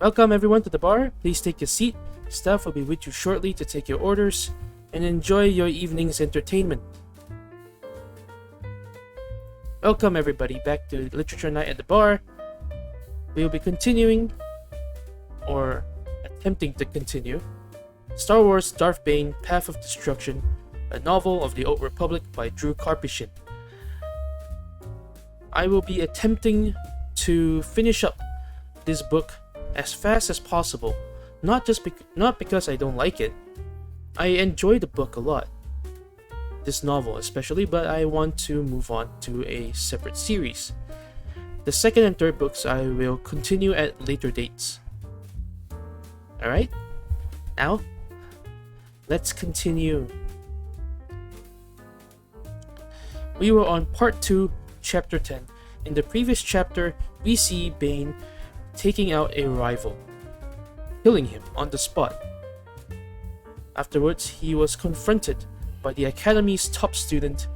Welcome everyone to the bar. Please take a seat. Staff will be with you shortly to take your orders and enjoy your evening's entertainment. Welcome everybody back to Literature Night at the Bar. We will be continuing, or attempting to continue, Star Wars Darth Bane Path of Destruction, a novel of the Old Republic by Drew Karpyshyn. I will be attempting to finish up this book as fast as possible, not because I don't like it. I enjoy the book a lot, this novel especially, but I want to move on to a separate series. The second and third books I will continue at later dates. Alright, now let's continue. We were on part 2, chapter 10. In the previous chapter, we see Bane taking out a rival, killing him on the spot. Afterwards, he was confronted by the Academy's top student,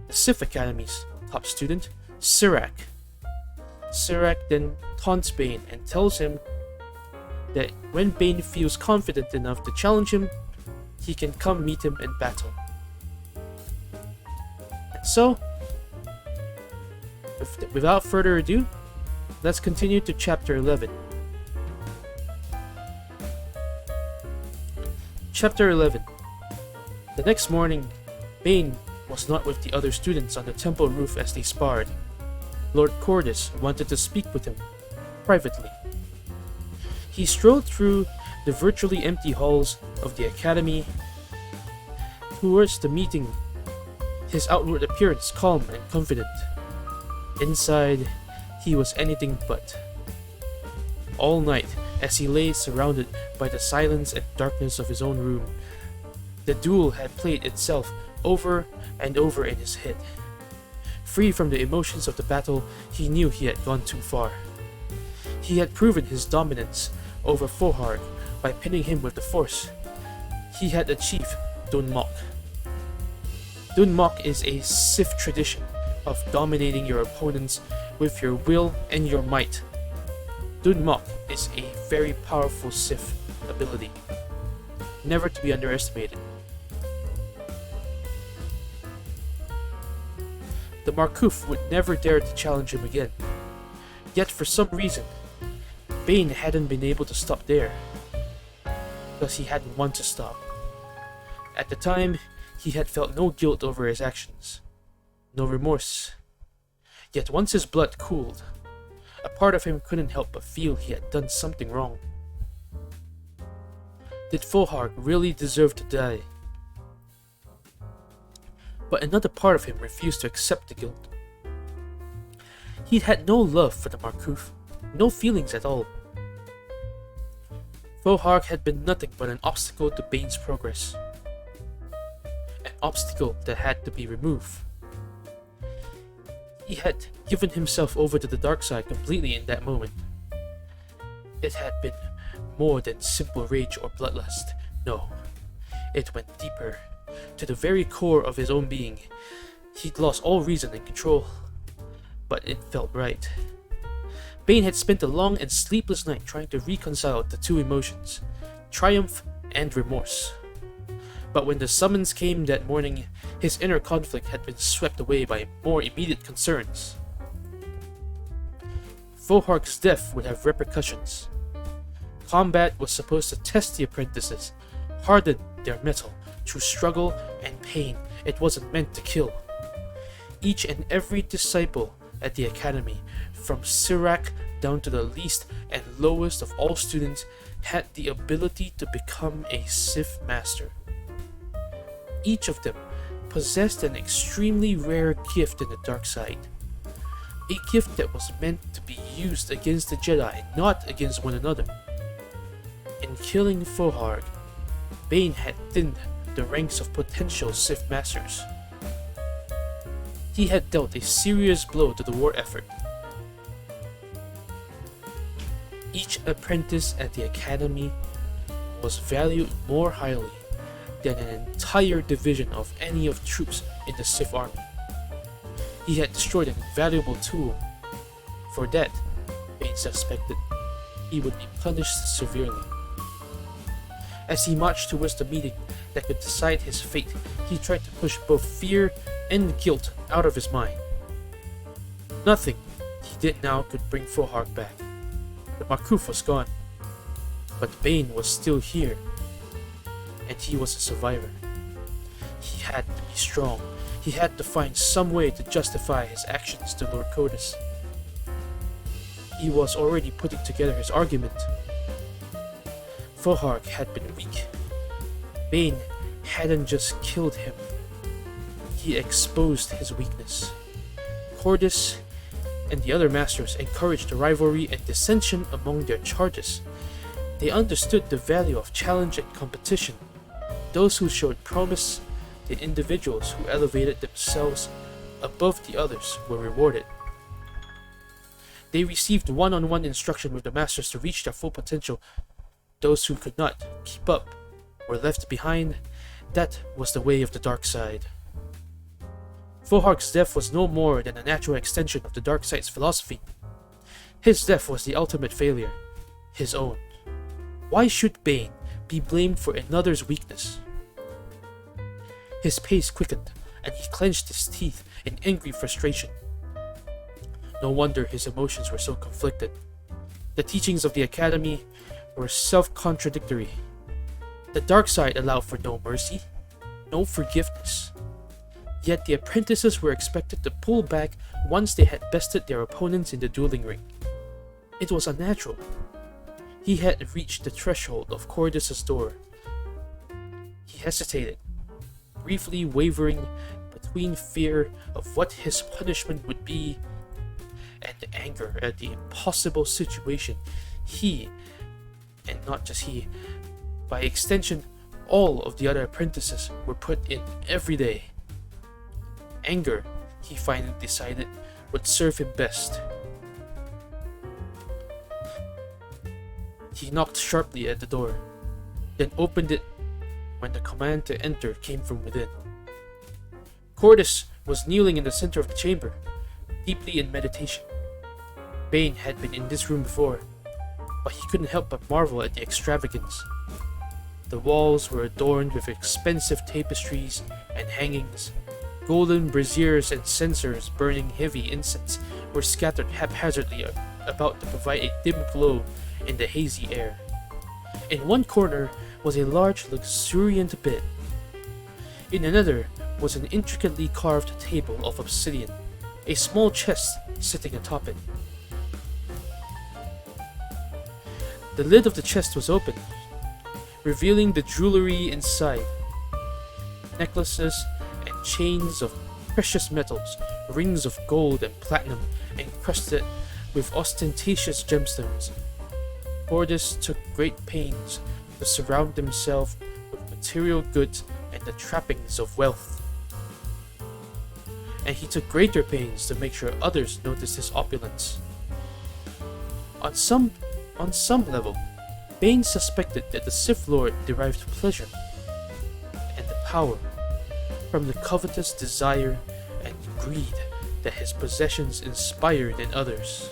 the Sith Academy's top student, Sirac. Sirac then taunts Bane and tells him that when Bane feels confident enough to challenge him, he can come meet him in battle. And so, without further ado, let's continue to chapter 11. Chapter 11. The next morning, Bane was not with the other students on the temple roof as they sparred. Lord Cordis wanted to speak with him, privately. He strolled through the virtually empty halls of the Academy towards the meeting, his outward appearance calm and confident. Inside, he was anything but. All night, as he lay surrounded by the silence and darkness of his own room, the duel had played itself over and over in his head. Free from the emotions of the battle, he knew he had gone too far. He had proven his dominance over Foharg by pinning him with the Force. He had achieved Dun Mok. Dun Mok is a Sith tradition of dominating your opponents with your will and your might. Dun Mok is a very powerful Sith ability, never to be underestimated. The Markuf would never dare to challenge him again. Yet for some reason, Bane hadn't been able to stop there, because he hadn't wanted to stop. At the time, he had felt no guilt over his actions, no remorse. Yet once his blood cooled, a part of him couldn't help but feel he had done something wrong. Did Foharg really deserve to die? But another part of him refused to accept the guilt. He'd had no love for the Markuf, no feelings at all. Foharg had been nothing but an obstacle to Bane's progress. An obstacle that had to be removed. He had given himself over to the dark side completely in that moment. It had been more than simple rage or bloodlust. No, it went deeper, to the very core of his own being. He'd lost all reason and control, but it felt right. Bane had spent a long and sleepless night trying to reconcile the two emotions, triumph and remorse. But when the summons came that morning, his inner conflict had been swept away by more immediate concerns. Foharg's death would have repercussions. Combat was supposed to test the apprentices, harden their mettle through struggle and pain. It wasn't meant to kill. Each and every disciple at the Academy, from Sirac down to the least and lowest of all students, had the ability to become a Sith Master. Each of them possessed an extremely rare gift in the dark side. A gift that was meant to be used against the Jedi, not against one another. In killing Foharg, Bane had thinned the ranks of potential Sith Masters. He had dealt a serious blow to the war effort. Each apprentice at the Academy was valued more highly than an entire division of any of troops in the Sith army. He had destroyed an invaluable tool. For that, Bane suspected. he would be punished severely. As he marched towards the meeting that could decide his fate, he tried to push both fear and guilt out of his mind. Nothing he did now could bring Fohark back. The Markuf was gone, but Bane was still here, and he was a survivor. He had to be strong. He had to find some way to justify his actions to Lord Codis. He was already putting together his argument. Fohark had been weak. Bane hadn't just killed him. He exposed his weakness. Cordis and the other masters encouraged the rivalry and dissension among their charges. They understood the value of challenge and competition. Those who showed promise, the individuals who elevated themselves above the others, were rewarded. They received one-on-one instruction with the masters to reach their full potential. Those who could not keep up were left behind. That was the way of the dark side. Fohark's death was no more than a natural extension of the dark side's philosophy. His death was the ultimate failure, his own. Why should Bane be blamed for another's weakness? His pace quickened, and he clenched his teeth in angry frustration. No wonder his emotions were so conflicted. The teachings of the Academy were self-contradictory. The dark side allowed for no mercy, no forgiveness. Yet the apprentices were expected to pull back once they had bested their opponents in the dueling ring. It was unnatural. He had reached the threshold of Cordis' door. He hesitated, briefly wavering between fear of what his punishment would be and anger at the impossible situation he, and not just he, by extension all of the other apprentices were put in every day. Anger, he finally decided, would serve him best. He knocked sharply at the door, then opened it when the command to enter came from within. Cordis was kneeling in the center of the chamber, deeply in meditation. Bane had been in this room before, but he couldn't help but marvel at the extravagance. The walls were adorned with expensive tapestries and hangings. Golden braziers and censers burning heavy incense were scattered haphazardly about to provide a dim glow in the hazy air. In one corner was a large, luxuriant bed. In another was an intricately carved table of obsidian, a small chest sitting atop it. The lid of the chest was open, revealing the jewelry inside. Necklaces and chains of precious metals, rings of gold and platinum encrusted with ostentatious gemstones. Cordis took great pains to surround himself with material goods and the trappings of wealth. And he took greater pains to make sure others noticed his opulence. On some level, Bane suspected that the Sith Lord derived pleasure and the power from the covetous desire and greed that his possessions inspired in others.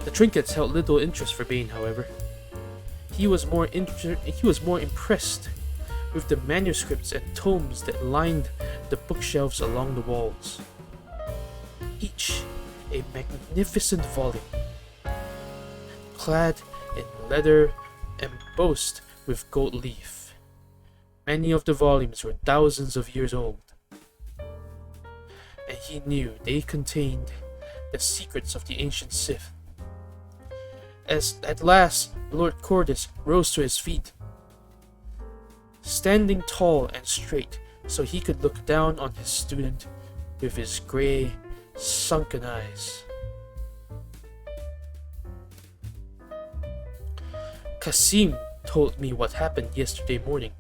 The trinkets held little interest for Bane, however. He was more impressed with the manuscripts and tomes that lined the bookshelves along the walls. Each a magnificent volume, clad in leather embossed with gold leaf. Many of the volumes were thousands of years old, and he knew they contained the secrets of the ancient Sith. As at last Lord Cordis rose to his feet, standing tall and straight so he could look down on his student with his grey, sunken eyes. Kasim told me what happened yesterday morning,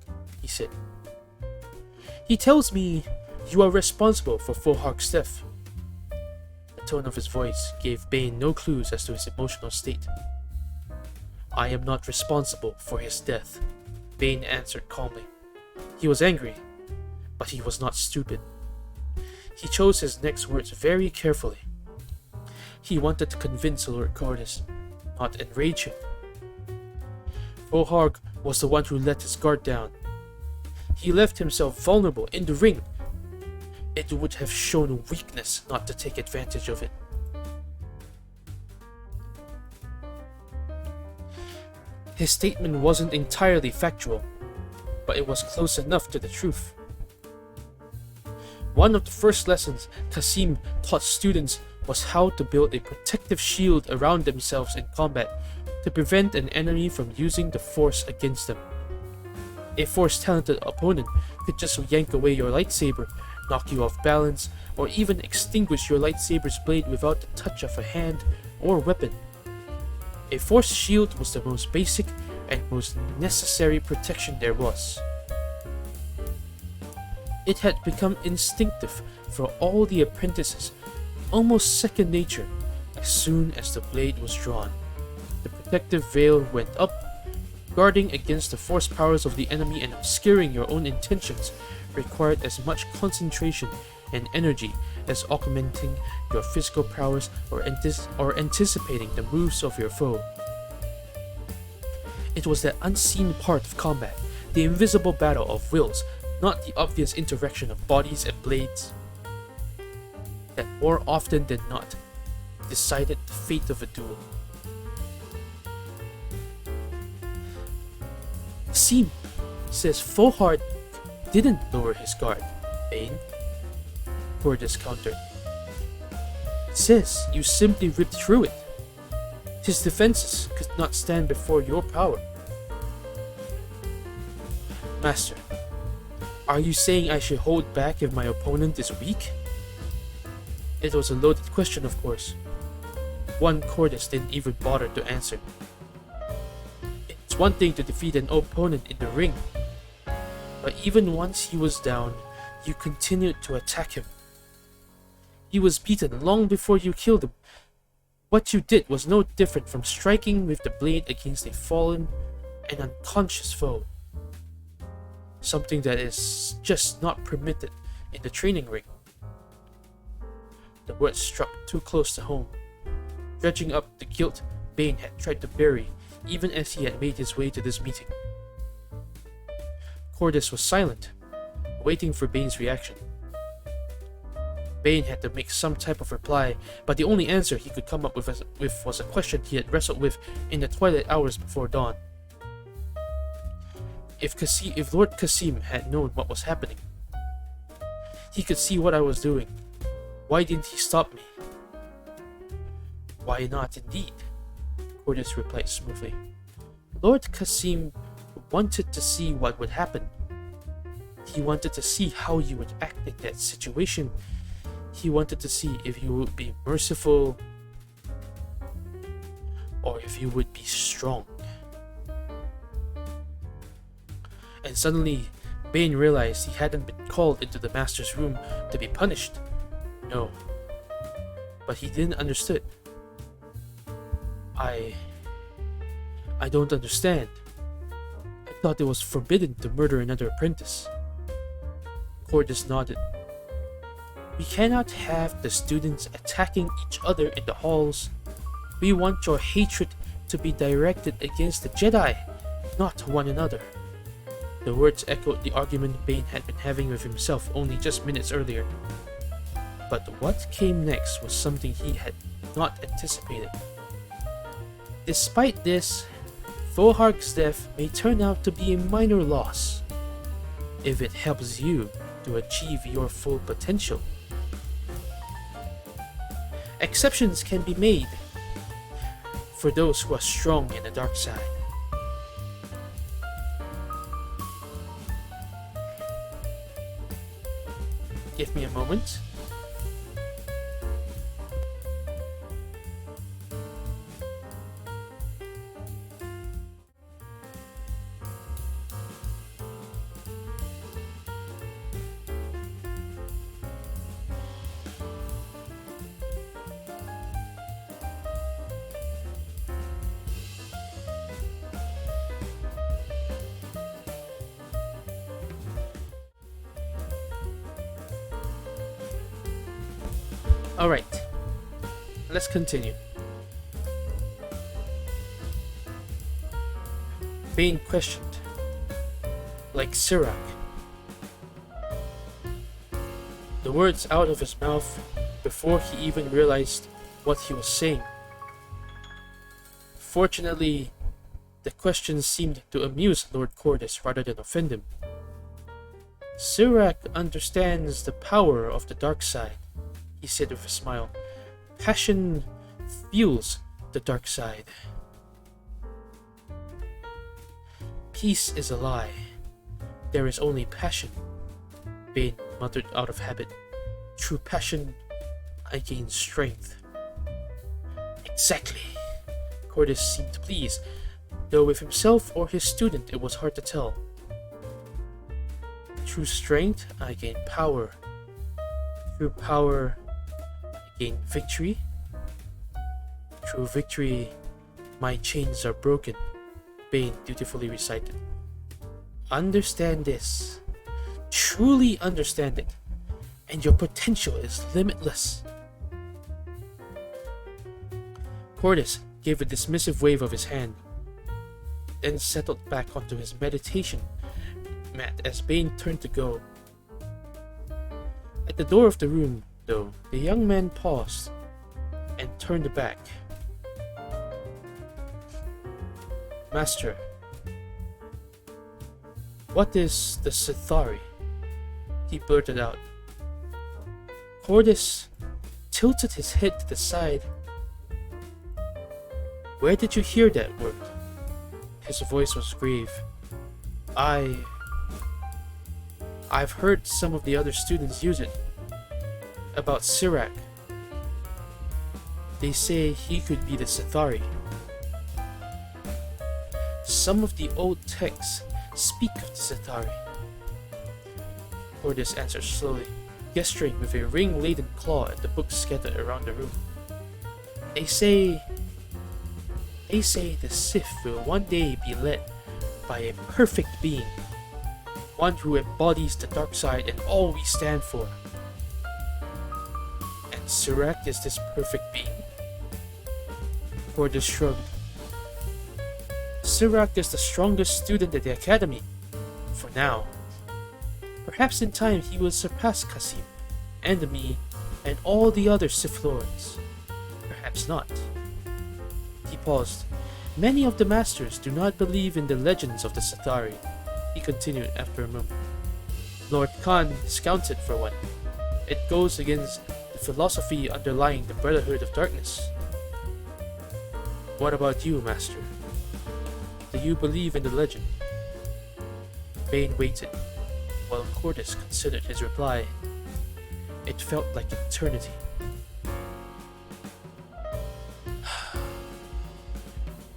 he said. He tells me you are responsible for Fohark's death. The tone of his voice gave Bane no clues as to his emotional state. I am not responsible for his death, Bane answered calmly. He was angry, but he was not stupid. He chose his next words very carefully. He wanted to convince Lord Cordis. not enrage him. Voharg was the one who let his guard down. He left himself vulnerable in the ring. It would have shown weakness not to take advantage of it. His statement wasn't entirely factual, but it was close enough to the truth. One of the first lessons Kasim taught students was how to build a protective shield around themselves in combat to prevent an enemy from using the Force against them. A Force-talented opponent could just yank away your lightsaber, knock you off balance, or even extinguish your lightsaber's blade without the touch of a hand or weapon. A Force shield was the most basic and most necessary protection there was. It had become instinctive for all the apprentices, almost second nature, as soon as the blade was drawn. The protective veil went up, guarding against the force powers of the enemy and obscuring your own intentions required as much concentration and energy as augmenting your physical prowess or anticipating the moves of your foe. It was that unseen part of combat, the invisible battle of wills, not the obvious interaction of bodies and blades, that more often than not decided the fate of a duel. Kasim says Voharg didn't lower his guard, Bane, Cordis countered. Says you simply ripped through it. His defenses could not stand before your power. Master, are you saying I should hold back if my opponent is weak? It was a loaded question, of course. One Cordis didn't even bother to answer. It's one thing to defeat an opponent in the ring, but even once he was down, you continued to attack him. He was beaten long before you killed him. What you did was no different from striking with the blade against a fallen and unconscious foe. Something that is just not permitted in the training ring. The words struck too close to home, dredging up the guilt Bane had tried to bury even as he had made his way to this meeting. Cordis was silent, waiting for Bane's reaction. Bane had to make some type of reply, but the only answer he could come up with was a question he had wrestled with in the twilight hours before dawn. If Lord Kasim had known what was happening, he could see what I was doing. Why didn't he stop me? Why not indeed? Cordis replied smoothly. Lord Kasim wanted to see what would happen. He wanted to see how you would act in that situation. He wanted to see if you would be merciful or if you would be strong. And suddenly, Bane realized he hadn't been called into the Master's room to be punished. No. But he didn't understand. I don't understand. I thought it was forbidden to murder another apprentice. Cordis nodded. We cannot have the students attacking each other in the halls. We want your hatred to be directed against the Jedi, not one another. The words echoed the argument Bane had been having with himself only just minutes earlier. But what came next was something he had not anticipated. Despite this, Voharg's death may turn out to be a minor loss, if it helps you to achieve your full potential. Exceptions can be made for those who are strong in the dark side. Give me a moment. Alright, let's continue. Bane questioned, like Sirac. The words out of his mouth before he even realized what he was saying. Fortunately, the question seemed to amuse Lord Cordis rather than offend him. Sirac understands the power of the dark side, he said with a smile. Passion fuels the dark side. Peace is a lie. There is only passion, Bane muttered out of habit. Through passion, I gain strength. Exactly. Cordis seemed pleased, though with himself or his student it was hard to tell. Through strength, I gain power. Through power, I gain victory. Through victory, my chains are broken, Bane dutifully recited. Understand this. Truly understand it, and your potential is limitless. Cordis gave a dismissive wave of his hand, then settled back onto his meditation mat as Bane turned to go. At the door of the room, though, the young man paused and turned back. Master, what is the Sithari? He blurted out. Cordis tilted his head to the side. Where did you hear that word? His voice was grave. I've heard some of the other students use it. About Sirac. They say he could be the Sithari. Some of the old texts speak of the Sithari. Cordis answered slowly, gesturing with a ring-laden claw at the books scattered around the room. They say the Sith will one day be led by a perfect being, one who embodies the dark side and all we stand for. And Sirac is this perfect being? Cordis shrugged. Sirac is the strongest student at the Academy, for now. Perhaps in time he will surpass Qasim, and me, and all the other Sith Lords. Perhaps not. He paused. Many of the Masters do not believe in the legends of the Sithari, he continued after a moment. Lord Khan discounts it for one. It goes against the philosophy underlying the Brotherhood of Darkness. What about you, Master? Do you believe in the legend? Bane waited, while Cordis considered his reply. It felt like eternity.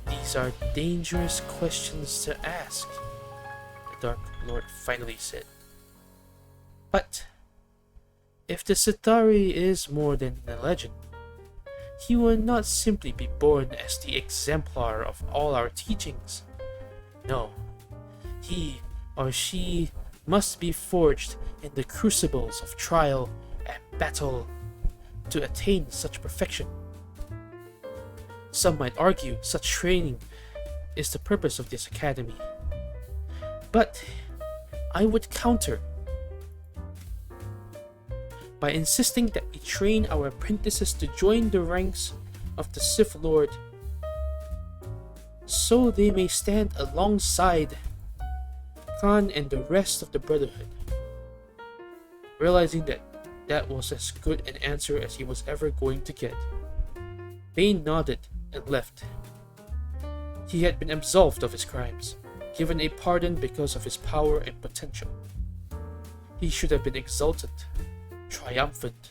These are dangerous questions to ask, the Dark Lord finally said. But if the Sithari is more than a legend, he will not simply be born as the exemplar of all our teachings. No, he or she must be forged in the crucibles of trial and battle to attain such perfection. Some might argue such training is the purpose of this academy. But I would counter by insisting that we train our apprentices to join the ranks of the Sith Lord so they may stand alongside Khan and the rest of the Brotherhood. Realizing that was as good an answer as he was ever going to get, Bane nodded and left. He had been absolved of his crimes, given a pardon because of his power and potential. He should have been exultant, triumphant.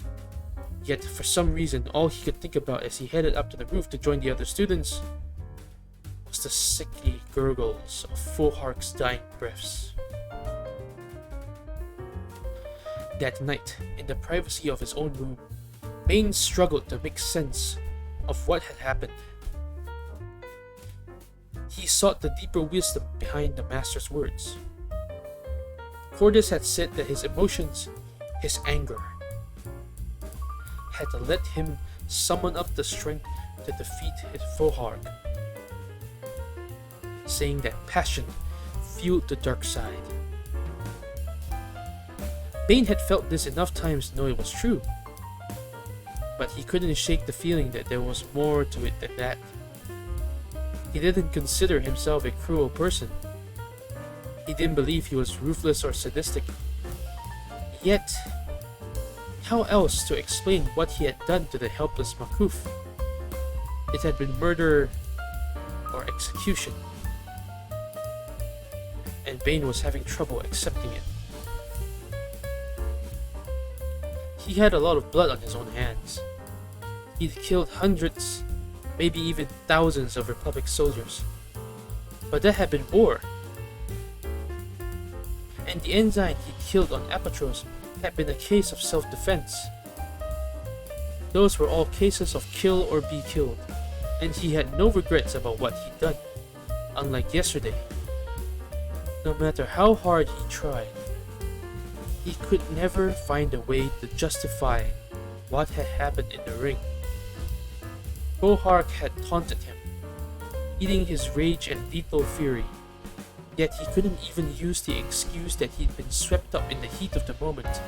Yet for some reason all he could think about as he headed up to the roof to join the other students was the sickly gurgles of Fuhark's dying breaths. That night, in the privacy of his own room, Bane struggled to make sense of what had happened. He sought the deeper wisdom behind the Master's words. Cordis had said that his emotions, his anger, had let him summon up the strength to defeat his Fuhark. saying that passion fueled the dark side. Bane had felt this enough times to know it was true, but he couldn't shake the feeling that there was more to it than that. He didn't consider himself a cruel person. He didn't believe he was ruthless or sadistic. Yet, how else to explain what he had done to the helpless Makuf? It had been murder or execution, and Bane was having trouble accepting it. He had a lot of blood on his own hands. He'd killed hundreds, maybe even thousands of Republic soldiers. But that had been war. And the ensign he killed on Apatros had been a case of self-defense. Those were all cases of kill or be killed, and he had no regrets about what he'd done, unlike yesterday. No matter how hard he tried, he could never find a way to justify what had happened in the ring. Bohark had taunted him, eating his rage and lethal fury, yet he couldn't even use the excuse that he'd been swept up in the heat of the moment.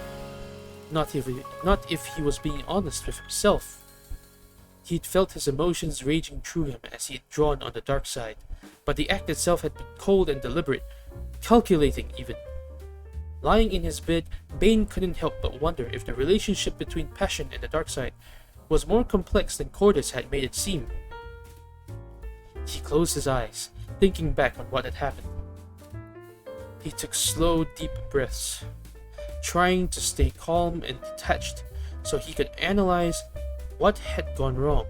Not if he was being honest with himself. He'd felt his emotions raging through him as he had drawn on the dark side, but the act itself had been cold and deliberate, calculating even. Lying in his bed, Bane couldn't help but wonder if the relationship between passion and the dark side was more complex than Cordis had made it seem. He closed his eyes, thinking back on what had happened. He took slow, deep breaths, trying to stay calm and detached so he could analyze what had gone wrong.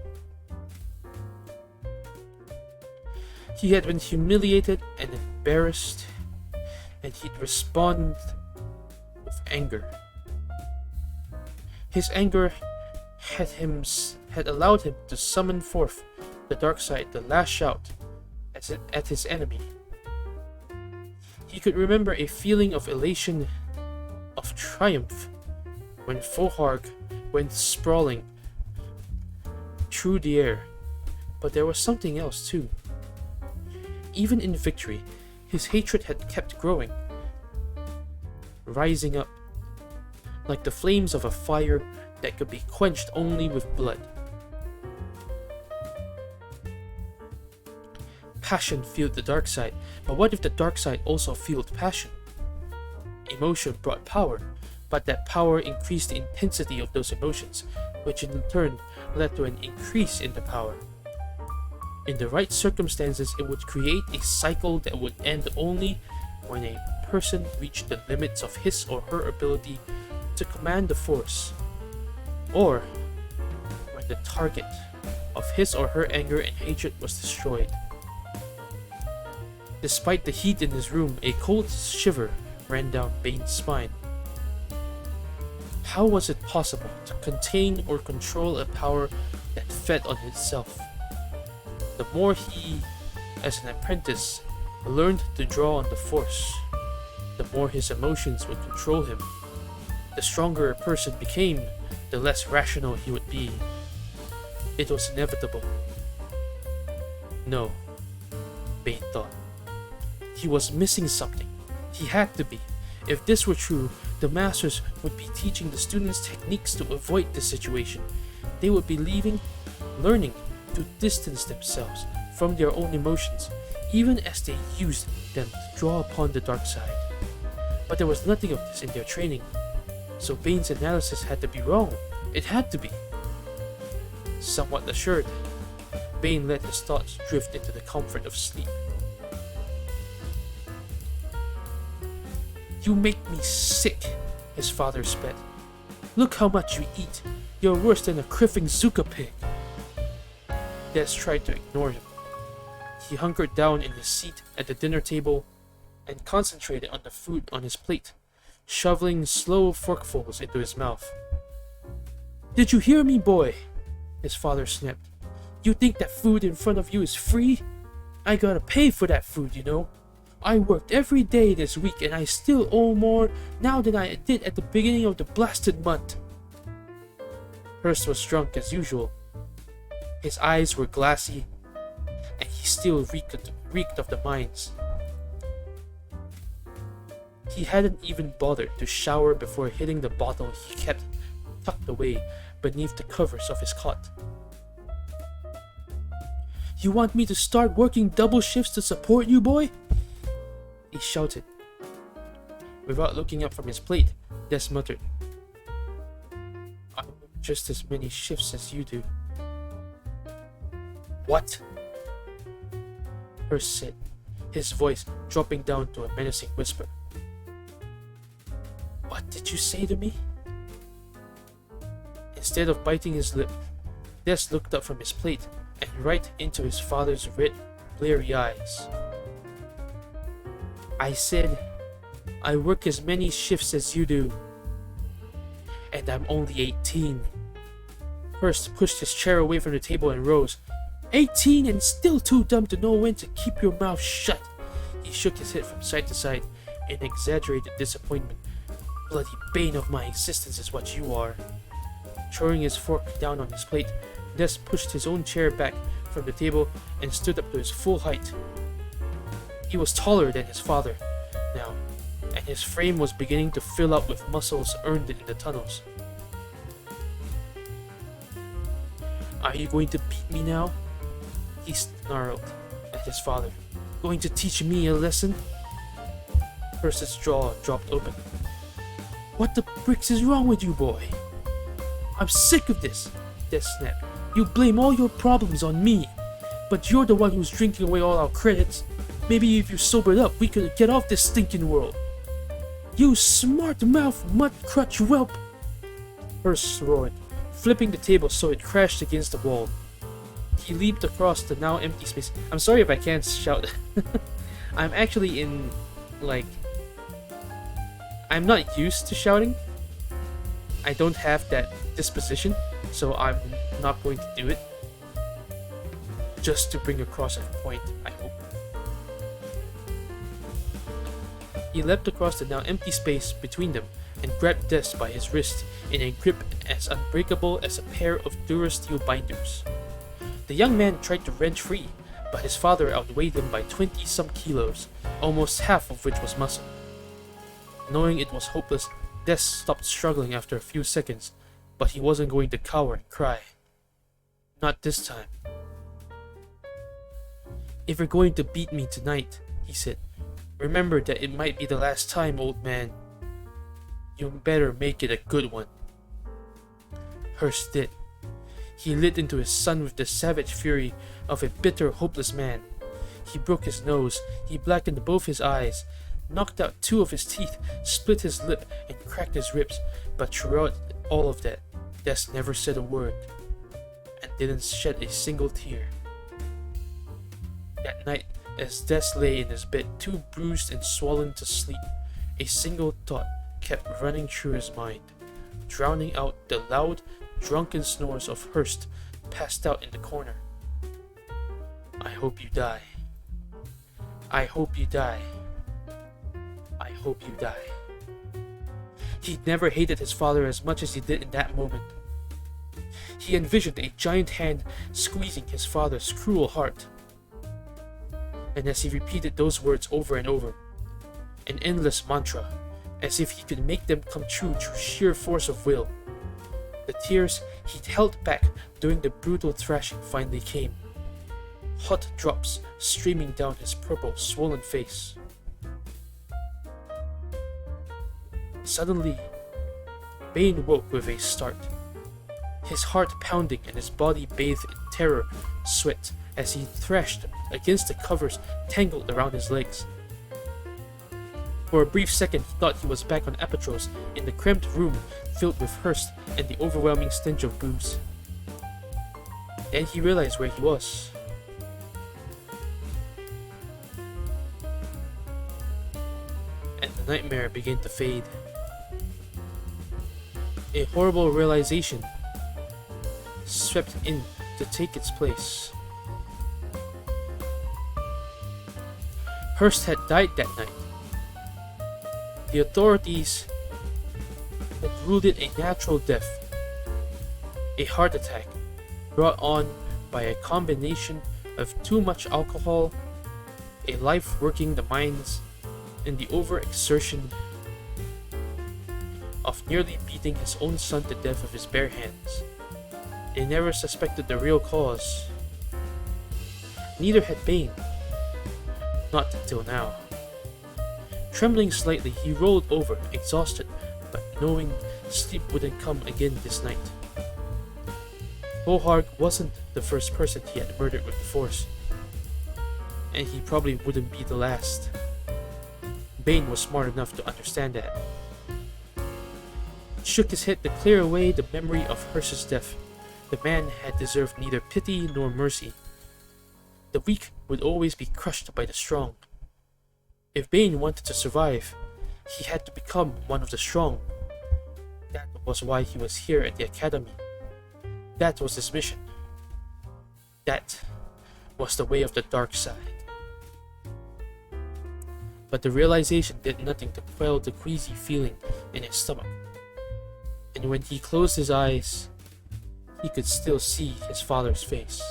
He had been humiliated and embarrassed, and he'd responded with anger. His anger had allowed him to summon forth the dark side to lash out at his enemy. He could remember a feeling of elation, of triumph, when Bohark went sprawling through the air, but there was something else too. Even in victory, his hatred had kept growing, rising up, like the flames of a fire that could be quenched only with blood. Passion fueled the dark side, but what if the dark side also fueled passion? Emotion brought power, but that power increased the intensity of those emotions, which in turn led to an increase in the power. In the right circumstances, it would create a cycle that would end only when a person reached the limits of his or her ability to command the force, or when the target of his or her anger and hatred was destroyed. Despite the heat in his room, a cold shiver ran down Bane's spine. How was it possible to contain or control a power that fed on itself? The more he, as an apprentice, learned to draw on the Force, the more his emotions would control him. The stronger a person became, the less rational he would be. It was inevitable. No, Bane thought. He was missing something. He had to be. If this were true, the masters would be teaching the students techniques to avoid this situation. They would be learning to distance themselves from their own emotions, even as they used them to draw upon the dark side. But there was nothing of this in their training, so Bane's analysis had to be wrong. It had to be. Somewhat assured, Bane let his thoughts drift into the comfort of sleep. "You make me sick," his father spat. "Look how much you eat. You're worse than a criffing Zuka pig." Des tried to ignore him. He hunkered down in his seat at the dinner table and concentrated on the food on his plate, shoveling slow forkfuls into his mouth. "Did you hear me, boy?" his father snapped. "You think that food in front of you is free? I gotta pay for that food, you know. I worked every day this week and I still owe more now than I did at the beginning of the blasted month." Hurst was drunk as usual. His eyes were glassy, and he still reeked reeked of the mines. He hadn't even bothered to shower before hitting the bottle he kept tucked away beneath the covers of his cot. "You want me to start working double shifts to support you, boy?" he shouted. Without looking up from his plate, Des muttered, "I work just as many shifts as you do." "What?" Hurst said, his voice dropping down to a menacing whisper. "What did you say to me?" Instead of biting his lip, Des looked up from his plate and right into his father's red, bleary eyes. "I said, I work as many shifts as you do. And I'm only 18. Hurst pushed his chair away from the table and rose. 18 and still too dumb to know when to keep your mouth shut. He shook his head from side to side in exaggerated disappointment. Bloody bane of my existence is what you are. Throwing his fork down on his plate, Des pushed his own chair back from the table and stood up to his full height. He was taller than his father now, and his frame was beginning to fill up with muscles earned in the tunnels. Are you going to beat me now? He snarled at his father. Going to teach me a lesson? Hurst's jaw dropped open. What the bricks is wrong with you, boy? I'm sick of this, Des snapped. You blame all your problems on me, but you're the one who's drinking away all our credits. Maybe if you sobered up, we could get off this stinking world. You smart-mouth mud-crutch whelp! Hurst roared, flipping the table so it crashed against the wall. He leaped across the now empty space. I'm sorry if I can't shout. I'm actually in, I'm not used to shouting. I don't have that disposition, so I'm not going to do it. Just to bring across a point, I hope. He leapt across the now empty space between them and grabbed Des by his wrist in a grip as unbreakable as a pair of Durasteel binders. The young man tried to wrench free, but his father outweighed him by 20-some kilos, almost half of which was muscle. Knowing it was hopeless, Des stopped struggling after a few seconds, but he wasn't going to cower and cry. Not this time. If you're going to beat me tonight, he said, remember that it might be the last time, old man. You better make it a good one. Hurst did. He lit into his son with the savage fury of a bitter, hopeless man. He broke his nose, he blackened both his eyes, knocked out 2 of his teeth, split his lip, and cracked his ribs, but throughout all of that, Des never said a word, and didn't shed a single tear. That night, as Des lay in his bed too bruised and swollen to sleep, a single thought kept running through his mind, drowning out the loud, drunken snores of Hurst passed out in the corner. I hope you die. I hope you die. I hope you die. He'd never hated his father as much as he did in that moment. He envisioned a giant hand squeezing his father's cruel heart. And as he repeated those words over and over, an endless mantra, as if he could make them come true through sheer force of will, the tears he'd held back during the brutal thrashing finally came, hot drops streaming down his purple, swollen face. Suddenly, Bane woke with a start, his heart pounding and his body bathed in terror, sweat, as he thrashed against the covers tangled around his legs. For a brief second, he thought he was back on Apatros in the cramped room filled with Hurst and the overwhelming stench of booze. Then he realized where he was. And the nightmare began to fade. A horrible realization swept in to take its place. Hurst had died that night. The authorities had ruled it a natural death, a heart attack brought on by a combination of too much alcohol a life working the mines, and the overexertion of nearly beating his own son to death with his bare hands. They never suspected the real cause. Neither had Bane. Not until now. Trembling slightly, he rolled over, exhausted, but knowing sleep wouldn't come again this night. Boharg wasn't the first person he had murdered with the Force, and he probably wouldn't be the last. Bane was smart enough to understand that. He shook his head to clear away the memory of Hearst's death. The man had deserved neither pity nor mercy. The weak would always be crushed by the strong. If Bane wanted to survive, he had to become one of the strong. That was why he was here at the Academy. That was his mission. That was the way of the dark side. But the realization did nothing to quell the queasy feeling in his stomach. And when he closed his eyes, he could still see his father's face.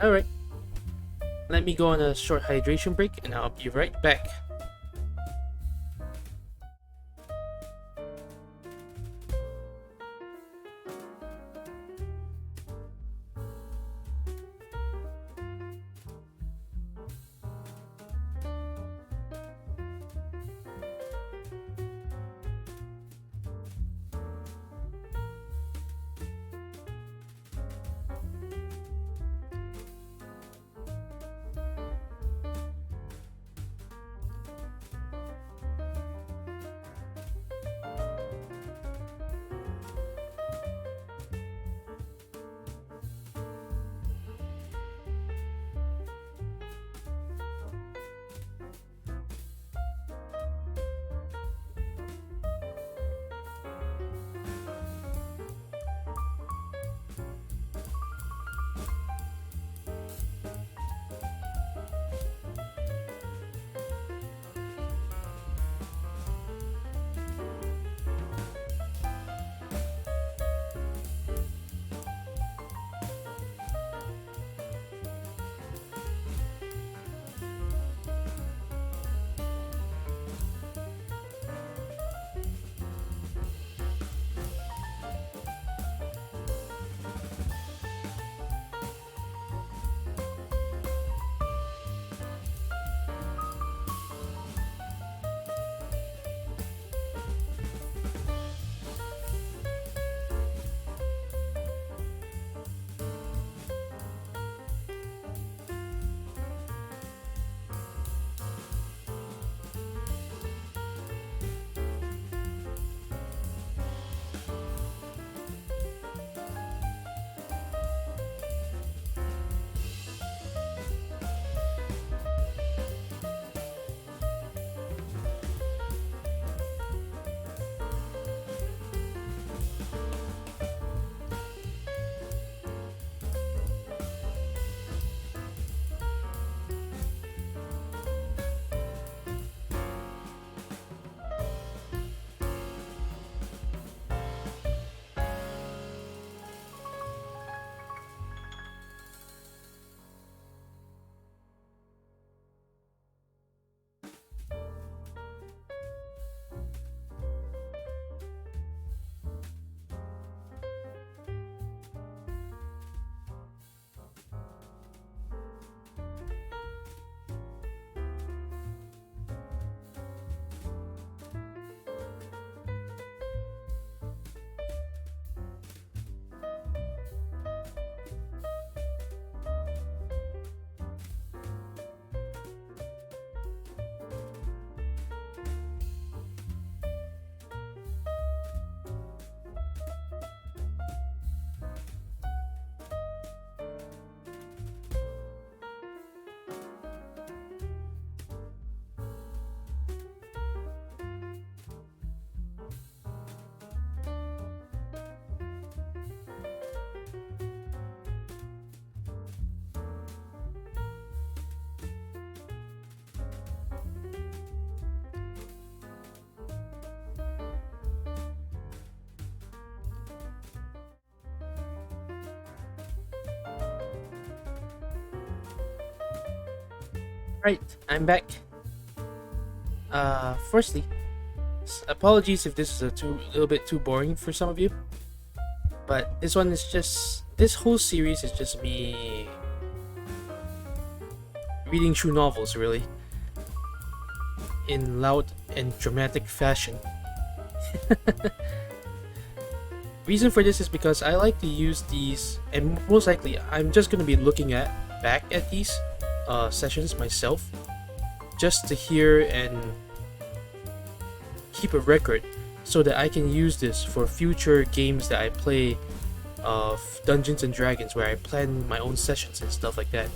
Alright, let me go on a short hydration break and I'll be right back. Right, I'm back. Firstly, apologies if this is a little bit too boring for some of you, but this whole series is just me reading through novels, really, in loud and dramatic fashion. Reason for this is because I like to use these, and most likely I'm just gonna be looking back at these sessions myself, just to hear and keep a record, so that I can use this for future games that I play of Dungeons and Dragons, where I plan my own sessions and stuff like that.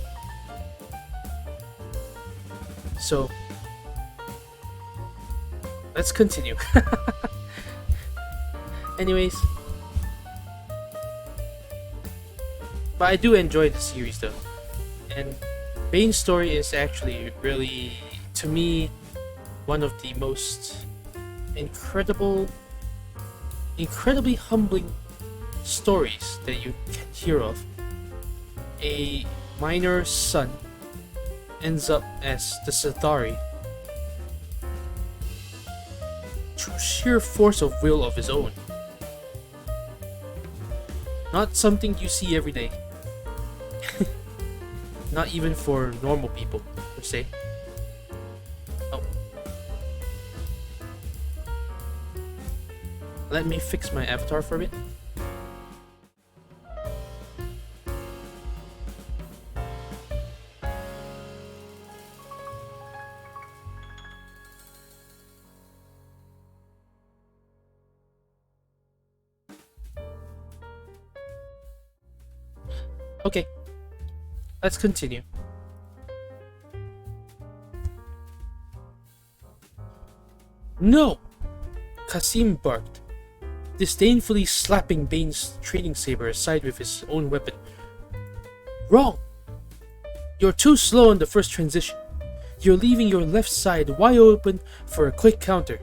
So let's continue. Anyways, but I do enjoy the series though, and Bane's story is actually really, to me, one of the most incredibly humbling stories that you can hear of. A miner's son ends up as the Sithari through sheer force of will of his own. Not something you see every day. Not even for normal people, per se. Oh. Let me fix my avatar for a bit. Okay, let's continue. No! Kasim barked, disdainfully slapping Bane's training saber aside with his own weapon. Wrong! You're too slow on the first transition. You're leaving your left side wide open for a quick counter.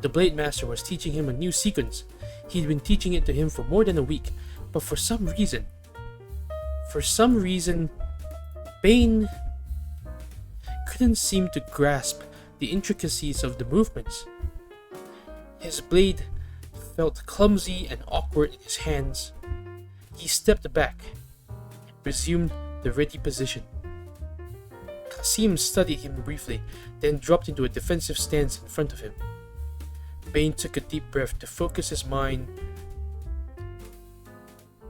The Blade Master was teaching him a new sequence. He'd been teaching it to him for more than a week, but for some reason, Bane couldn't seem to grasp the intricacies of the movements. His blade felt clumsy and awkward in his hands. He stepped back and resumed the ready position. Kasim studied him briefly, then dropped into a defensive stance in front of him. Bane took a deep breath to focus his mind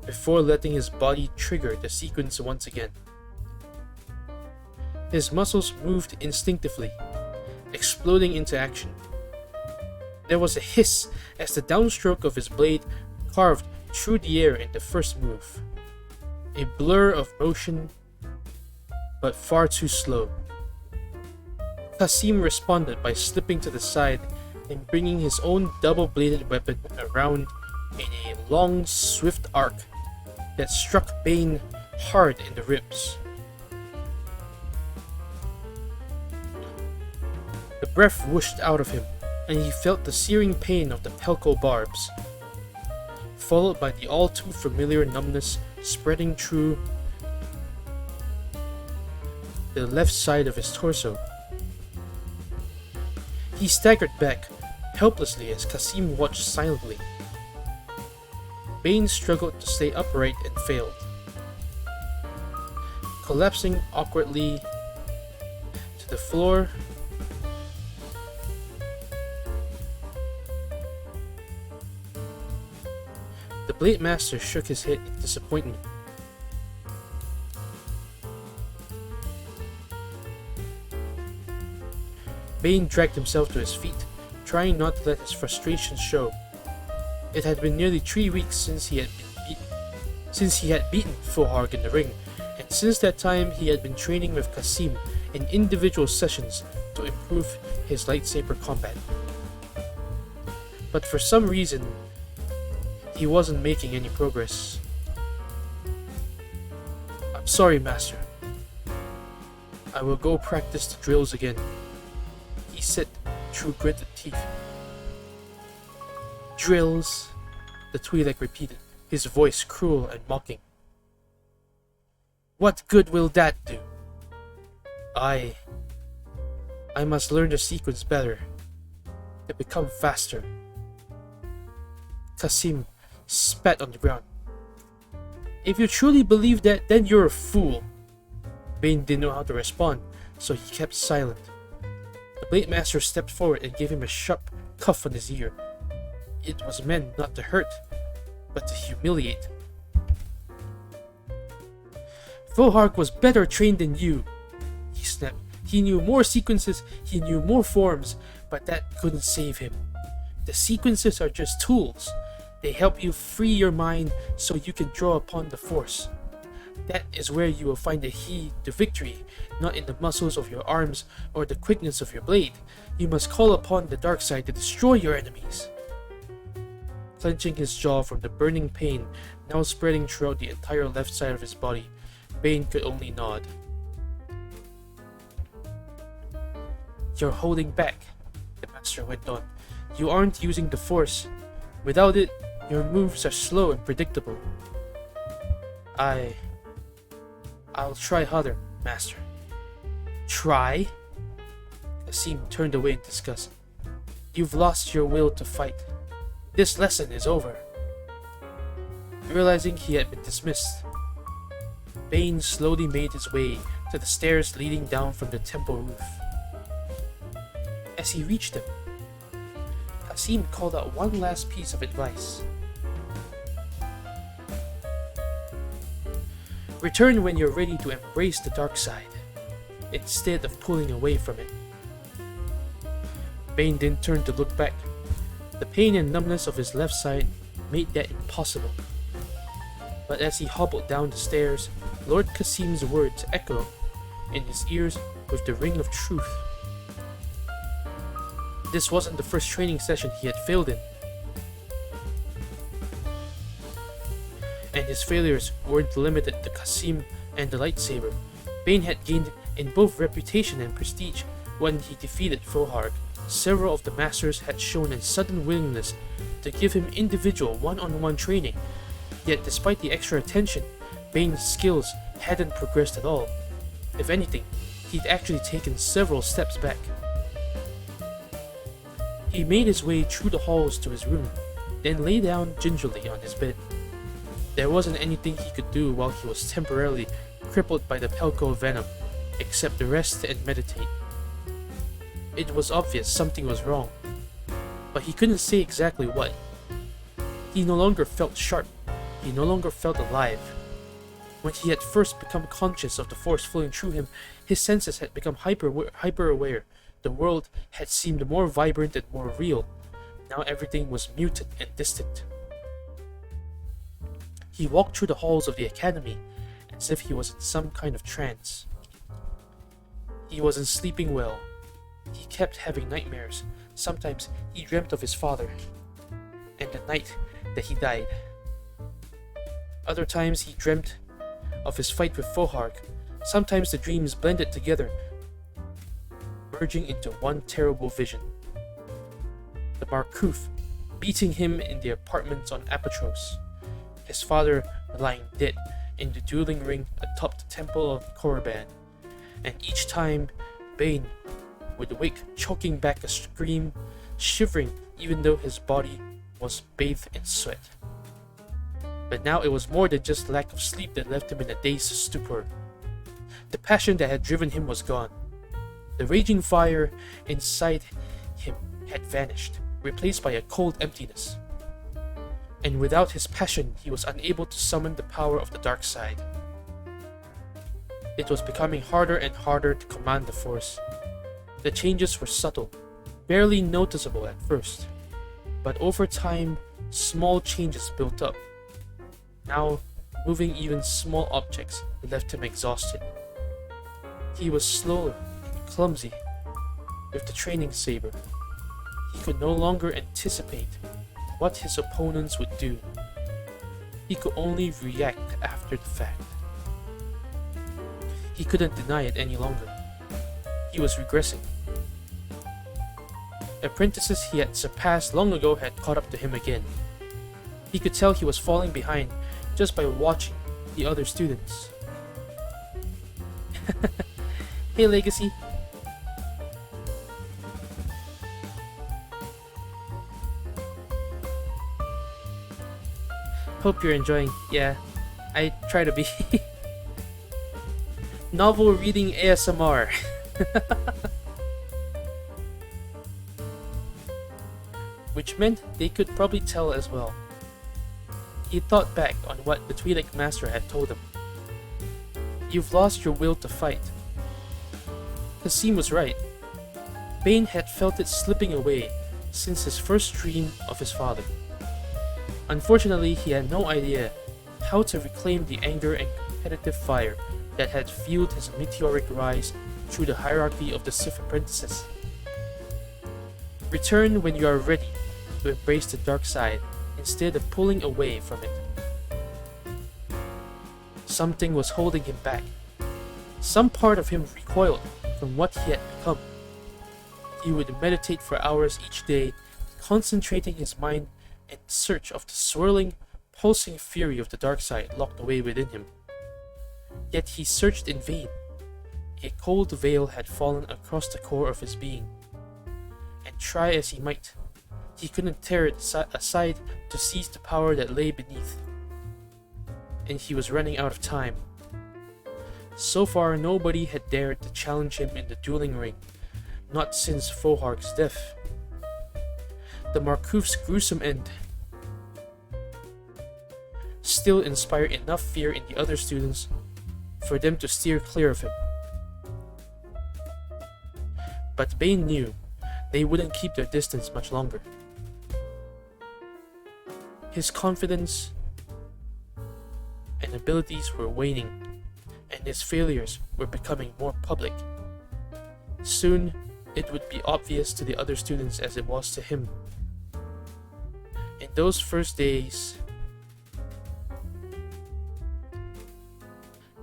before letting his body trigger the sequence once again. His muscles moved instinctively, exploding into action. There was a hiss as the downstroke of his blade carved through the air in the first move. A blur of motion, but far too slow. Kasim responded by slipping to the side and bringing his own double-bladed weapon around in a long, swift arc that struck Bane hard in the ribs. The breath whooshed out of him, and he felt the searing pain of the pelco barbs, followed by the all-too-familiar numbness spreading through the left side of his torso. He staggered back, helplessly, as Kasim watched silently. Bane struggled to stay upright and failed. Collapsing awkwardly to the floor, the Blade Master shook his head in disappointment. Bane dragged himself to his feet, trying not to let his frustration show. It had been nearly 3 weeks since he had beaten Foharg in the ring, and since that time he had been training with Kasim in individual sessions to improve his lightsaber combat. But for some reason, he wasn't making any progress. I'm sorry, Master. I will go practice the drills again, he said through gritted teeth. Drills, the Twi'lek repeated, his voice cruel and mocking. What good will that do? I must learn the sequence better to become faster. Kasim spat on the ground. If you truly believe that, then you're a fool. Bane didn't know how to respond, so he kept silent. The Blade Master stepped forward and gave him a sharp cuff on his ear. It was meant not to hurt, but to humiliate. Vohark was better trained than you, he snapped. He knew more sequences, he knew more forms, but that couldn't save him. The sequences are just tools. They help you free your mind so you can draw upon the Force. That is where you will find the key to victory, not in the muscles of your arms or the quickness of your blade. You must call upon the dark side to destroy your enemies. Clenching his jaw from the burning pain now spreading throughout the entire left side of his body, Bane could only nod. You're holding back, the Master went on. You aren't using the Force. Without it, your moves are slow and predictable. I'll try harder, Master. Try? Kasim turned away in disgust. You've lost your will to fight. This lesson is over. Realizing he had been dismissed, Bane slowly made his way to the stairs leading down from the temple roof. As he reached them, Kasim called out one last piece of advice. Return when you're ready to embrace the dark side, instead of pulling away from it. Bane didn't turn to look back. The pain and numbness of his left side made that impossible. But as he hobbled down the stairs, Lord Kasim's words echoed in his ears with the ring of truth. This wasn't the first training session he had failed in. And his failures weren't limited to Kasim and the lightsaber. Bane had gained in both reputation and prestige when he defeated Vohark. Several of the masters had shown a sudden willingness to give him individual one-on-one training. Yet despite the extra attention, Bane's skills hadn't progressed at all. If anything, he'd actually taken several steps back. He made his way through the halls to his room, then lay down gingerly on his bed. There wasn't anything he could do while he was temporarily crippled by the Pelko venom, except to rest and meditate. It was obvious something was wrong, but he couldn't say exactly what. He no longer felt sharp, he no longer felt alive. When he had first become conscious of the Force flowing through him, his senses had become hyper-aware. The world had seemed more vibrant and more real. Now everything was muted and distant. He walked through the halls of the academy as if he was in some kind of trance. He wasn't sleeping well. He kept having nightmares. Sometimes he dreamt of his father and the night that he died. Other times he dreamt of his fight with Vohark. Sometimes the dreams blended together, merging into one terrible vision. The Markuth beating him in the apartments on Apatros. His father lying dead in the dueling ring atop the temple of Korriban. And each time, Bane would wake choking back a scream, shivering even though his body was bathed in sweat. But now it was more than just lack of sleep that left him in a dazed stupor. The passion that had driven him was gone. The raging fire inside him had vanished, replaced by a cold emptiness. And without his passion, he was unable to summon the power of the dark side. It was becoming harder and harder to command the Force. The changes were subtle, barely noticeable at first, but over time, small changes built up. Now, moving even small objects left him exhausted. He was slow and clumsy. With the training saber, he could no longer anticipate what his opponents would do. He could only react after the fact. He couldn't deny it any longer. He was regressing. Apprentices he had surpassed long ago had caught up to him again. He could tell he was falling behind just by watching the other students. Hey, Legacy. Hope you're enjoying. Yeah, I try to be. Novel reading ASMR. Which meant they could probably tell as well. He thought back on what the Twi'lek master had told him. You've lost your will to fight. Kassim was right. Bane had felt it slipping away since his first dream of his father. Unfortunately, he had no idea how to reclaim the anger and competitive fire that had fueled his meteoric rise through the hierarchy of the Sith apprentices. Return when you are ready to embrace the dark side instead of pulling away from it. Something was holding him back. Some part of him recoiled from what he had become. He would meditate for hours each day, concentrating his mind in search of the swirling, pulsing fury of the dark side locked away within him. Yet he searched in vain. A cold veil had fallen across the core of his being, and try as he might, he couldn't tear it aside to seize the power that lay beneath. And he was running out of time. So far, nobody had dared to challenge him in the dueling ring, not since Fohark's death. The Markoof's gruesome end still inspired enough fear in the other students for them to steer clear of him. But Bane knew they wouldn't keep their distance much longer. His confidence and abilities were waning, and his failures were becoming more public. Soon, it would be obvious to the other students as it was to him. In those first days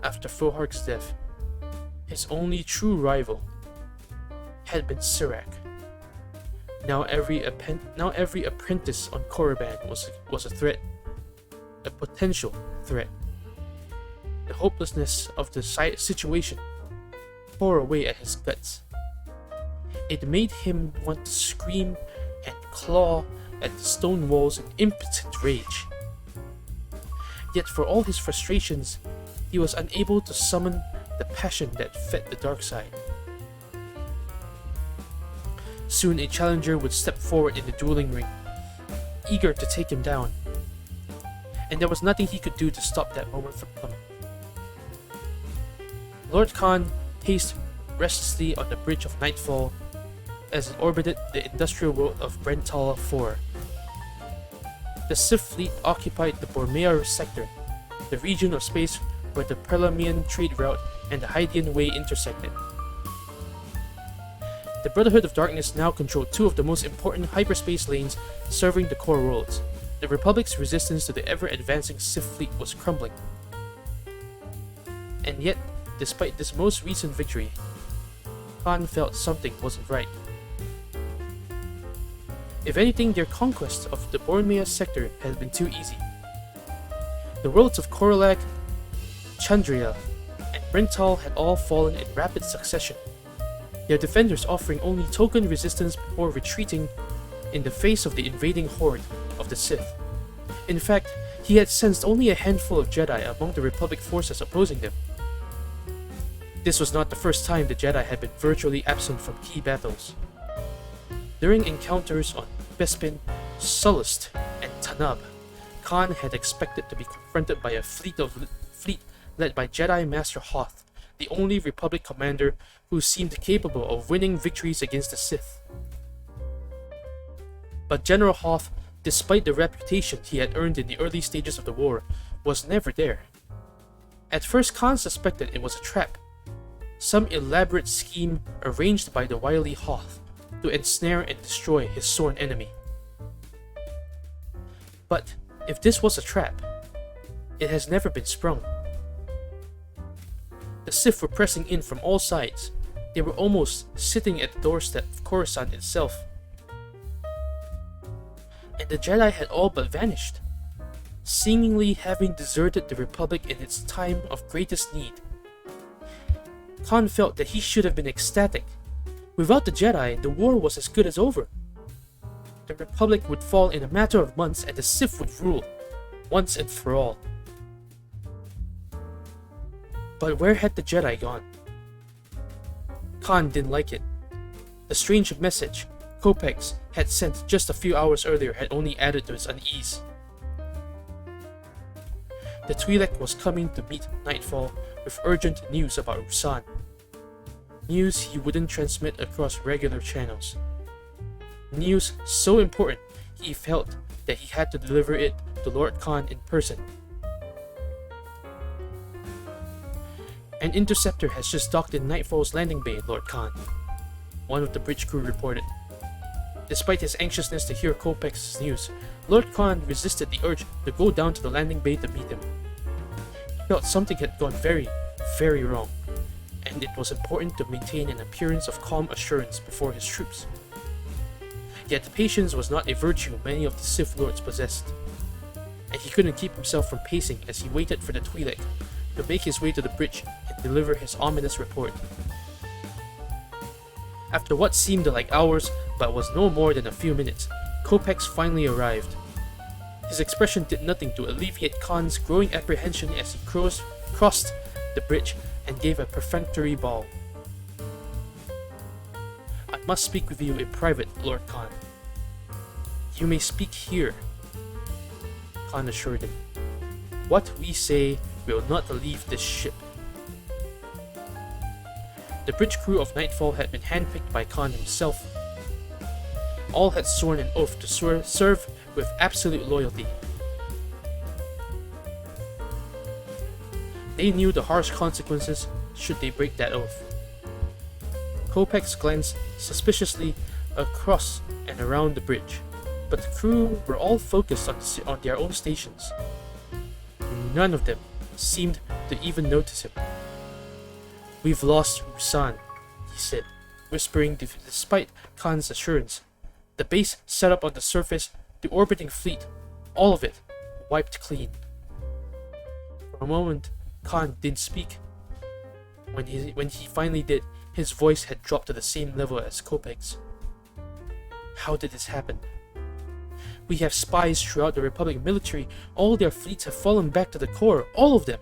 after Fohark's death, his only true rival had been Sirac. Now every apprentice on Korriban was a threat, a potential threat. The hopelessness of the situation tore away at his guts. It made him want to scream and claw at the stone walls in impotent rage. Yet for all his frustrations, he was unable to summon the passion that fed the dark side. Soon a challenger would step forward in the dueling ring, eager to take him down, and there was nothing he could do to stop that moment from coming. Lord Khan paced restlessly on the bridge of Nightfall as it orbited the industrial world of Brentala IV. The Sith fleet occupied the Bormea sector, the region of space where the Perlamian trade route and the Hydean Way intersected. The Brotherhood of Darkness now controlled two of the most important hyperspace lanes serving the core worlds. The Republic's resistance to the ever-advancing Sith fleet was crumbling. And yet, despite this most recent victory, Khan felt something wasn't right. If anything, their conquest of the Bormea sector had been too easy. The worlds of Korolak, Chandria, and Brental had all fallen in rapid succession, their defenders offering only token resistance before retreating in the face of the invading horde of the Sith. In fact, he had sensed only a handful of Jedi among the Republic forces opposing them. This was not the first time the Jedi had been virtually absent from key battles. During encounters on Bespin, Sullust, and Tanab, Khan had expected to be confronted by a fleet led by Jedi Master Hoth, the only Republic commander who seemed capable of winning victories against the Sith. But General Hoth, despite the reputation he had earned in the early stages of the war, was never there. At first, Khan suspected it was a trap, some elaborate scheme arranged by the wily Hoth to ensnare and destroy his sworn enemy. But if this was a trap, it has never been sprung. The Sith were pressing in from all sides. They were almost sitting at the doorstep of Coruscant itself. And the Jedi had all but vanished, seemingly having deserted the Republic in its time of greatest need. Khan felt that he should have been ecstatic. Without the Jedi, the war was as good as over. The Republic would fall in a matter of months and the Sith would rule, once and for all. But where had the Jedi gone? Khan didn't like it. The strange message Kopecz had sent just a few hours earlier had only added to his unease. The Twi'lek was coming to meet Nightfall with urgent news about Ruusan. News he wouldn't transmit across regular channels. News so important he felt that he had to deliver it to Lord Khan in person. An interceptor has just docked in Nightfall's landing bay, Lord Khan, one of the bridge crew reported. Despite his anxiousness to hear Kopecz's news, Lord Khan resisted the urge to go down to the landing bay to meet him. He felt something had gone very, very wrong, and it was important to maintain an appearance of calm assurance before his troops. Yet patience was not a virtue many of the Sith Lords possessed, and he couldn't keep himself from pacing as he waited for the Twi'lek to make his way to the bridge and deliver his ominous report. After what seemed like hours, but was no more than a few minutes, Kopecz finally arrived. His expression did nothing to alleviate Khan's growing apprehension as he crossed the bridge and gave a perfunctory bow. "I must speak with you in private, Lord Khan." "You may speak here," Khan assured him. "What we say will not leave this ship." The bridge crew of Nightfall had been handpicked by Khan himself. All had sworn an oath to serve with absolute loyalty. They knew the harsh consequences should they break that oath. Kopecz glanced suspiciously across and around the bridge, but the crew were all focused on their own stations. None of them seemed to even notice him. "We've lost Ruusan," he said, whispering despite Khan's assurance. The base set up on the surface, the orbiting fleet, all of it, wiped clean. For a moment, Khan didn't speak. When he finally did, his voice had dropped to the same level as Kopecz. "How did this happen? We have spies throughout the Republic military. All their fleets have fallen back to the core, all of them.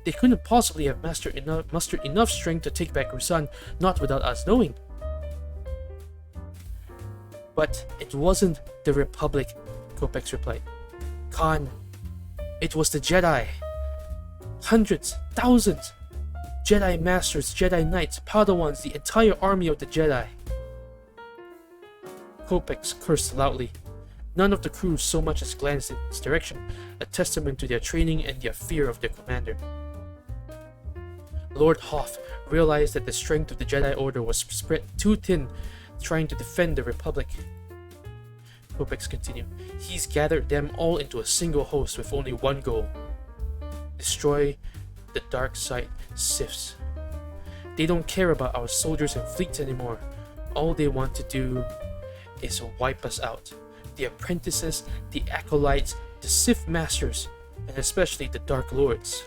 They couldn't possibly have mustered enough strength to take back Ruusan, not without us knowing." "But it wasn't the Republic," Kopecz replied. "Khan, it was the Jedi. Hundreds, thousands. Jedi Masters, Jedi Knights, Padawans, the entire army of the Jedi." Kopecz cursed loudly. None of the crew so much as glanced in his direction, a testament to their training and their fear of their commander. Lord Hoth realized that the strength of the Jedi Order was spread too thin, trying to defend the Republic. Kopecz continued. "He's gathered them all into a single host with only one goal: destroy the dark side Siths. They don't care about our soldiers and fleets anymore. All they want to do is wipe us out. The apprentices, the acolytes, the Sith Masters, and especially the Dark Lords.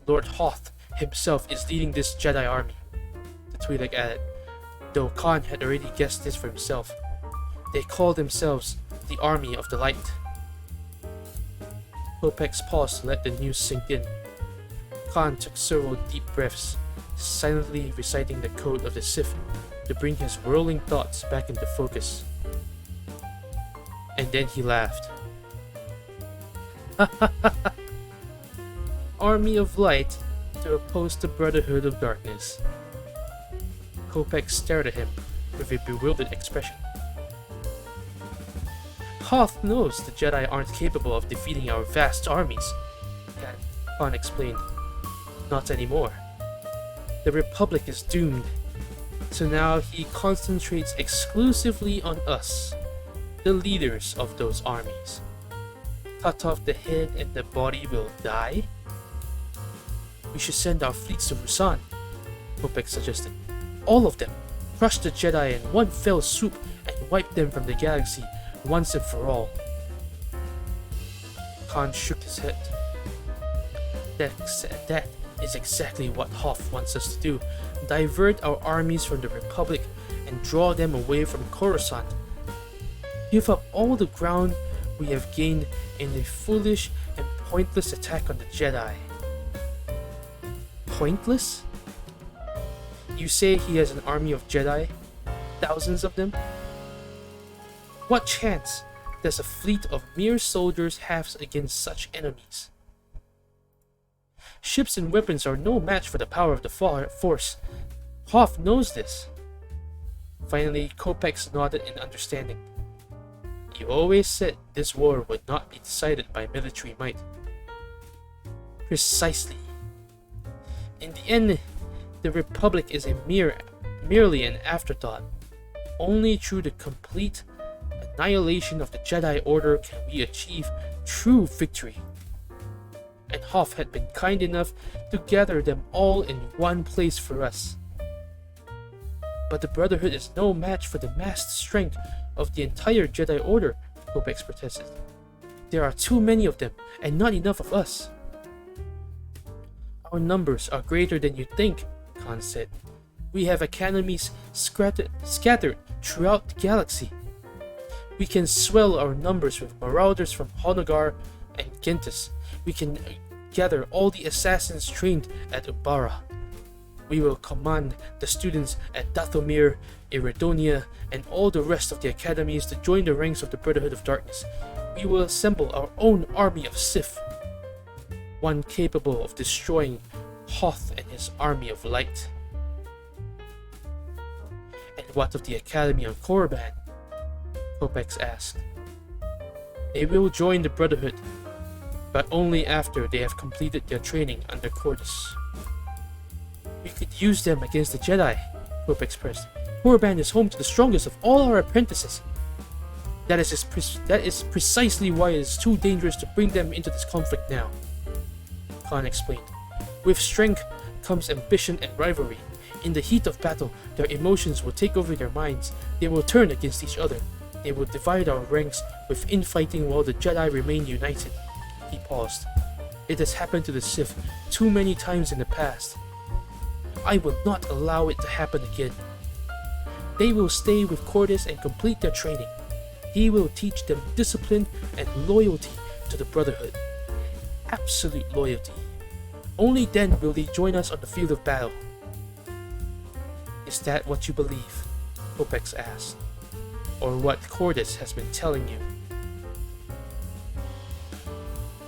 Lord Hoth himself is leading this Jedi army," the Twi'lek added, though Khan had already guessed this for himself. "They call themselves the Army of the Light." Kopecz paused to let the news sink in. Khan took several deep breaths, silently reciting the code of the Sith to bring his whirling thoughts back into focus. And then he laughed. "Army of Light to oppose the Brotherhood of Darkness." Kopecz stared at him with a bewildered expression. "Hoth knows the Jedi aren't capable of defeating our vast armies," Khan explained. "Not anymore. The Republic is doomed, so now he concentrates exclusively on us, the leaders of those armies. Cut off the head and the body will die? We should send our fleets to Ruusan," Kopecz suggested. "All of them. Crush the Jedi in one fell swoop and wipe them from the galaxy once and for all." Khan shook his head. That is exactly what Hoth wants us to do. Divert our armies from the Republic and draw them away from Coruscant. Give up all the ground we have gained in a foolish and pointless attack on the Jedi. Pointless? You say he has an army of Jedi? Thousands of them? What chance does a fleet of mere soldiers have against such enemies? Ships and weapons are no match for the power of the Force. Hoth knows this. Finally, Kopex nodded in understanding. You always said this war would not be decided by military might. Precisely. In the end, the Republic is merely an afterthought. Only through the complete annihilation of the Jedi Order can we achieve true victory. And Hoth had been kind enough to gather them all in one place for us. But the Brotherhood is no match for the massed strength of the entire Jedi Order, Kopex protested. There are too many of them, and not enough of us. Our numbers are greater than you think, Khan said. We have academies scattered throughout the galaxy. We can swell our numbers with marauders from Honogar and Gentis. We can gather all the assassins trained at Ubbara. We will command the students at Dathomir, Iridonia, and all the rest of the academies to join the ranks of the Brotherhood of Darkness. We will assemble our own army of Sith, one capable of destroying Hoth and his army of light. And what of the Academy on Korriban? Kopex asked. They will join the Brotherhood, but only after they have completed their training under Cordis. We could use them against the Jedi, Kopex pressed. Korriban is home to the strongest of all our apprentices. That is precisely why it is too dangerous to bring them into this conflict now, Khan explained. With strength comes ambition and rivalry. In the heat of battle, their emotions will take over their minds. They will turn against each other. They will divide our ranks with infighting while the Jedi remain united. He paused. It has happened to the Sith too many times in the past. I will not allow it to happen again. They will stay with Cordis and complete their training. He will teach them discipline and loyalty to the Brotherhood. Absolute loyalty. Only then will they join us on the field of battle. Is that what you believe? Kopex asked. Or what Cordis has been telling you?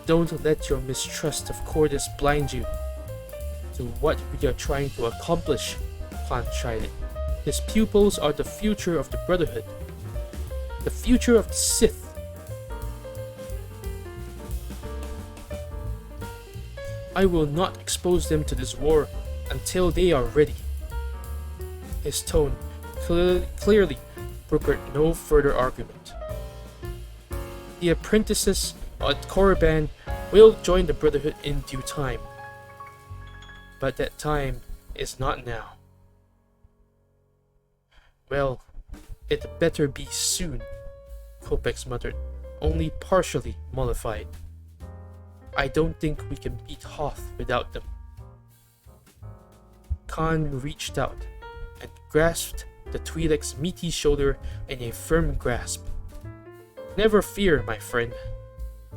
Don't let your mistrust of Cordis blind you to what we are trying to accomplish, Khan chided. His pupils are the future of the Brotherhood. The future of the Sith. I will not expose them to this war until they are ready. His tone clearly brokered no further argument. The apprentices at Korriban will join the Brotherhood in due time. But that time is not now. Well, it better be soon, Kopex muttered, only partially mollified. I don't think we can beat Hoth without them. Khan reached out and grasped the Twi'lek's meaty shoulder in a firm grasp. Never fear, my friend,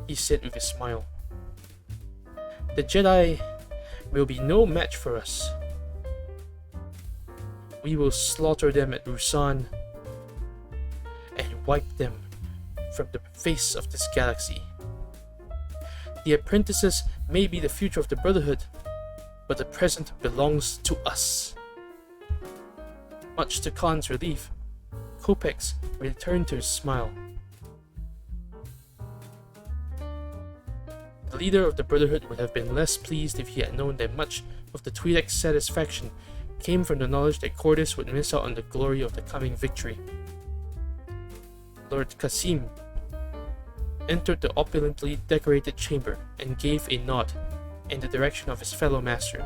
he said with a smile. The Jedi will be no match for us. We will slaughter them at Ruusan and wipe them from the face of this galaxy. The apprentices may be the future of the Brotherhood, but the present belongs to us. Much to Khan's relief, Kopex returned to his smile. The leader of the Brotherhood would have been less pleased if he had known that much of the Twi'lek's satisfaction came from the knowledge that Cordis would miss out on the glory of the coming victory. Lord Qasim entered the opulently decorated chamber and gave a nod in the direction of his fellow master.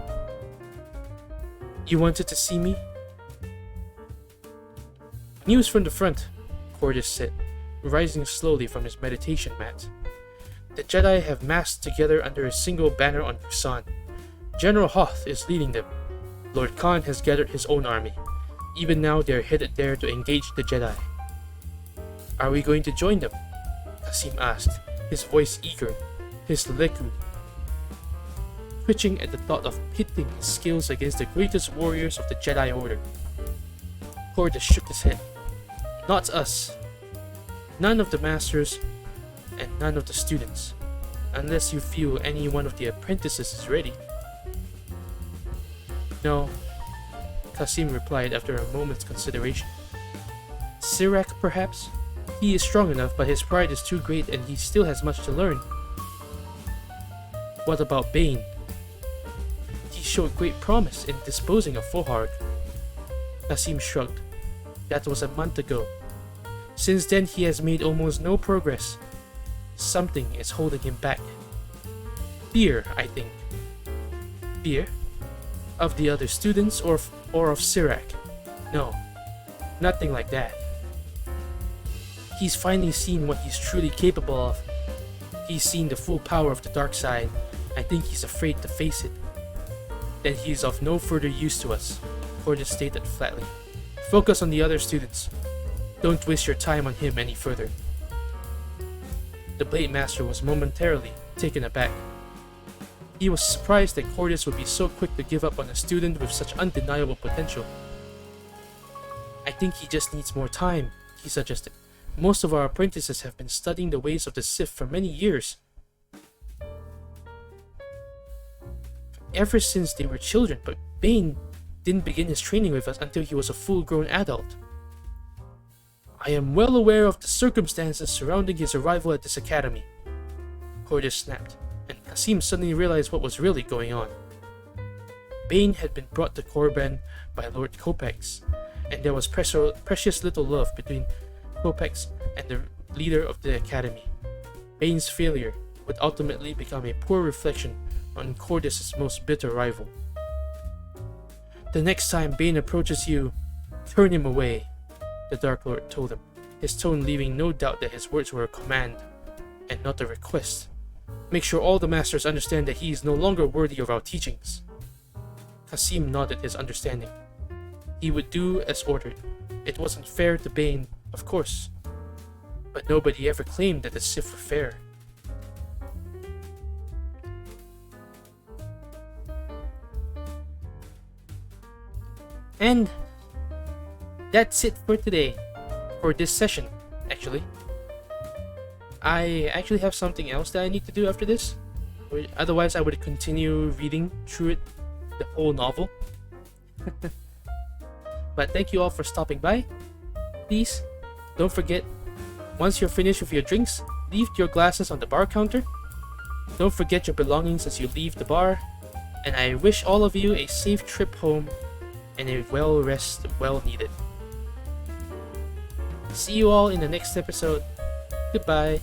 You wanted to see me? News from the front, Cordis said, rising slowly from his meditation mat. The Jedi have massed together under a single banner on Ruusan. General Hoth is leading them. Lord Khan has gathered his own army. Even now, they are headed there to engage the Jedi. Are we going to join them? Kasim asked, his voice eager, his leku twitching at the thought of pitting his skills against the greatest warriors of the Jedi Order. Cordis shook his head. Not us. None of the masters, and none of the students, unless you feel any one of the apprentices is ready. No, Kasim replied after a moment's consideration. Sirak, perhaps? He is strong enough, but his pride is too great and he still has much to learn. What about Bane? He showed great promise in disposing of Foharg. Kasim shrugged. That was a month ago. Since then he has made almost no progress. Something is holding him back. Fear, I think. Fear? Of the other students or of Sirak? No, nothing like that. He's finally seen what he's truly capable of. He's seen the full power of the dark side. I think he's afraid to face it. Then he's of no further use to us, Cordis stated flatly. Focus on the other students. Don't waste your time on him any further. The Blade Master was momentarily taken aback. He was surprised that Cordis would be so quick to give up on a student with such undeniable potential. I think he just needs more time, he suggested. Most of our apprentices have been studying the ways of the Sith for many years. Ever since they were children, but Bane didn't begin his training with us until he was a full-grown adult. I am well aware of the circumstances surrounding his arrival at this academy, Cordis snapped, and Kasim suddenly realized what was really going on. Bane had been brought to Korriban by Lord Kopex, and there was precious little love between Kopex and the leader of the academy. Bane's failure would ultimately become a poor reflection on Cordis' most bitter rival. The next time Bane approaches you, turn him away, the Dark Lord told him, his tone leaving no doubt that his words were a command, and not a request. Make sure all the masters understand that he is no longer worthy of our teachings. Kasim nodded his understanding. He would do as ordered. It wasn't fair to Bane, of course, but nobody ever claimed that the Sith were fair. And that's it for today. For this session, actually. I actually have something else that I need to do after this. Otherwise, I would continue reading through it, the whole novel. But thank you all for stopping by. Please, don't forget, once you're finished with your drinks, leave your glasses on the bar counter. Don't forget your belongings as you leave the bar. And I wish all of you a safe trip home and a well rest well needed. See you all in the next episode. Goodbye.